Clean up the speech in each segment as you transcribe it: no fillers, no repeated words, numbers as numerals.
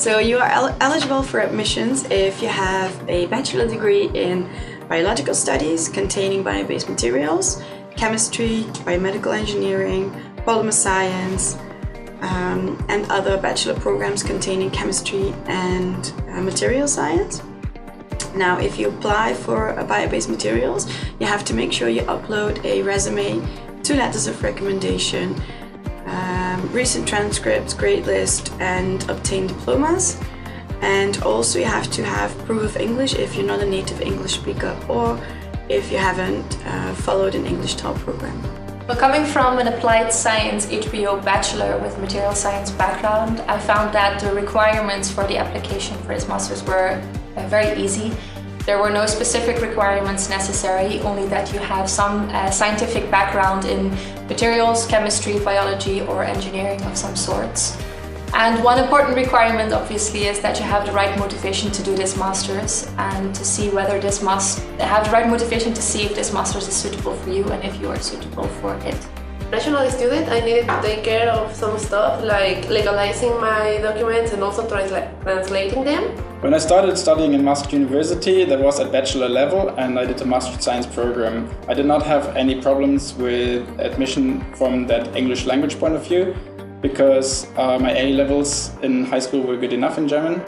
So you are eligible for admissions if you have a bachelor degree in biological studies containing biobased materials, chemistry, biomedical engineering, polymer science, and other bachelor programs containing chemistry and material science. Now, if you apply for a biobased materials, you have to make sure you upload a resume, 2 letters of recommendation, recent transcripts, grade list, and obtained diplomas. And also you have to have proof of English if you're not a native English speaker or if you haven't followed an English TOEFL program. Well, coming from an applied science HBO bachelor with material science background, I found that the requirements for the application for this master's were very easy. There were no specific requirements necessary, only that you have some scientific background in materials, chemistry, biology, or engineering of some sorts. And one important requirement, obviously, is that you have the right motivation to do this master's and to see whether have the right motivation to see if this master's is suitable for you and if you are suitable for it. National student, I needed to take care of some stuff like legalizing my documents and also translating them. When I started studying in Maastricht University, that was at bachelor level, and I did a Maastricht science program. I did not have any problems with admission from that English language point of view, because my A levels in high school were good enough in German.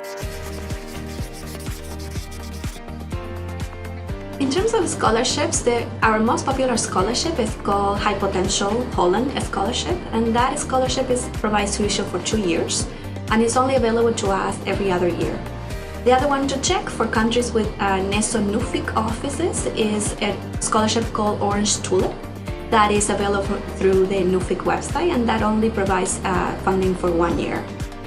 In terms of scholarships, our most popular scholarship is called High Potential Holland Scholarship, and that scholarship provides tuition for 2 years, and it's only available to us every other year. The other one to check for countries with NESO-NUFIC offices is a scholarship called Orange Tulip that is available through the NUFIC website, and that only provides funding for 1 year.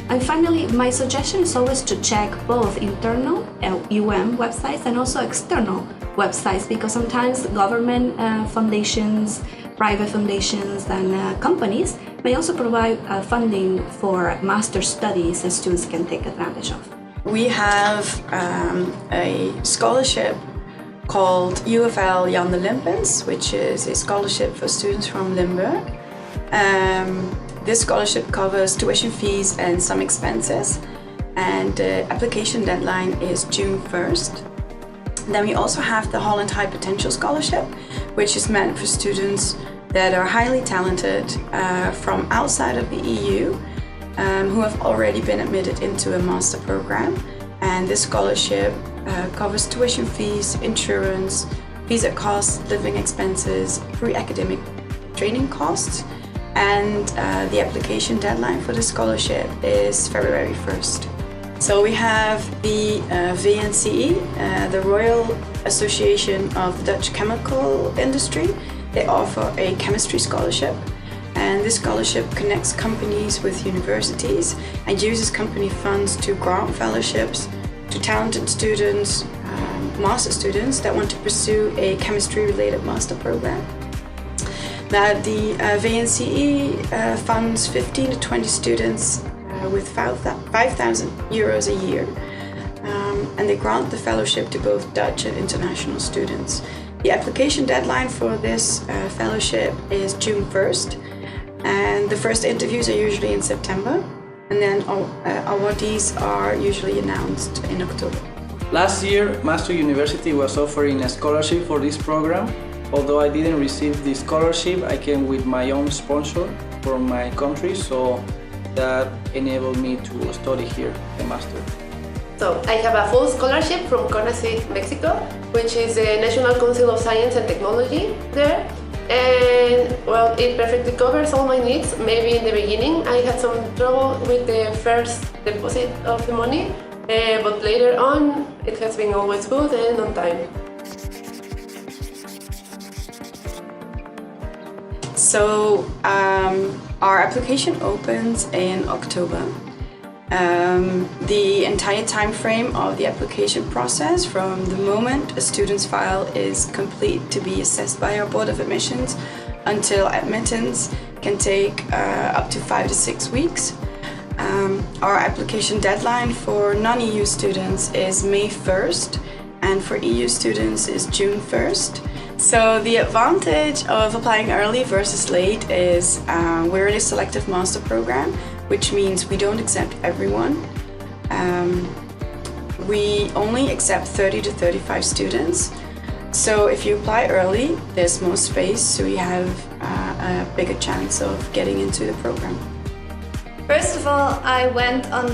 And finally, my suggestion is always to check both internal UM websites and also external websites, because sometimes government foundations, private foundations, and companies may also provide funding for master's studies that students can take advantage of. We have a scholarship called UFL Jan de Limpens, which is a scholarship for students from Limburg. This scholarship covers tuition fees and some expenses, and the application deadline is June 1st. Then we also have the Holland High Potential Scholarship, which is meant for students that are highly talented from outside of the EU, who have already been admitted into a master program. And this scholarship covers tuition fees, insurance, visa costs, living expenses, pre-academic training costs, and the application deadline for the scholarship is February 1st. So we have the VNCE, the Royal Association of the Dutch Chemical Industry. They offer a chemistry scholarship, and this scholarship connects companies with universities and uses company funds to grant fellowships to talented students, master students that want to pursue a chemistry-related master program. Now, the VNCE funds 15 to 20 students with 5,000 euros a year, and they grant the fellowship to both Dutch and international students. The application deadline for this fellowship is June 1st, and the first interviews are usually in September, and then awardees are usually announced in October. Last year, Maastricht University was offering a scholarship for this program. Although I didn't receive the scholarship, I came with my own sponsor from my country, so that enabled me to study here, the master. So I have a full scholarship from CONACYT Mexico, which is the National Council of Science and Technology there. And well, it perfectly covers all my needs. Maybe in the beginning I had some trouble with the first deposit of the money, but later on it has been always good and on time. So our application opens in October. The entire time frame of the application process, from the moment a student's file is complete to be assessed by our Board of Admissions until admittance, can take up to 5 to 6 weeks. Our application deadline for non-EU students is May 1st, and for EU students is June 1st. So the advantage of applying early versus late is we're in a selective master program, which means we don't accept everyone. we only accept 30 to 35 students. So if you apply early, there's more space, so you have a bigger chance of getting into the program. First of all, I went on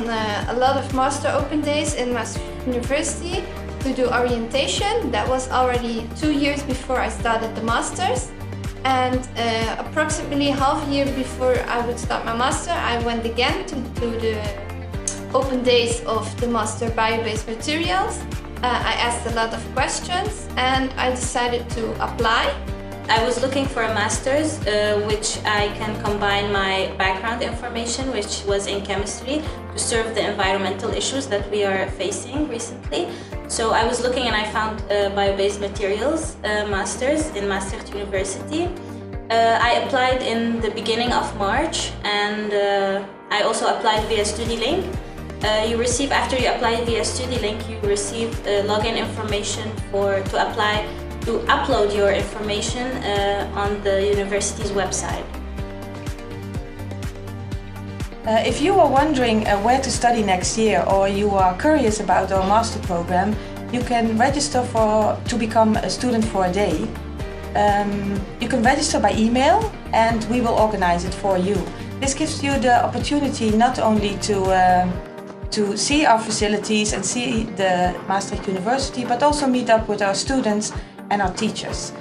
a lot of master open days in Maastricht University to do orientation. That was already 2 years before I started the masters. And approximately half a year before I would start my master, I went again to the open days of the master Biobased Materials. I asked a lot of questions and I decided to apply. I was looking for a master's which I can combine my background information, which was in chemistry, to serve the environmental issues that we are facing recently. So I was looking and I found Biobased Materials master's in Maastricht University. I applied in the beginning of March, and I also applied via StudyLink. After you apply via StudyLink, you receive login information to upload your information on the university's website. If you are wondering where to study next year, or you are curious about our master program, you can register to become a student for a day. You can register by email and we will organize it for you. This gives you the opportunity not only to see our facilities and see the Maastricht University, but also meet up with our students and our teachers.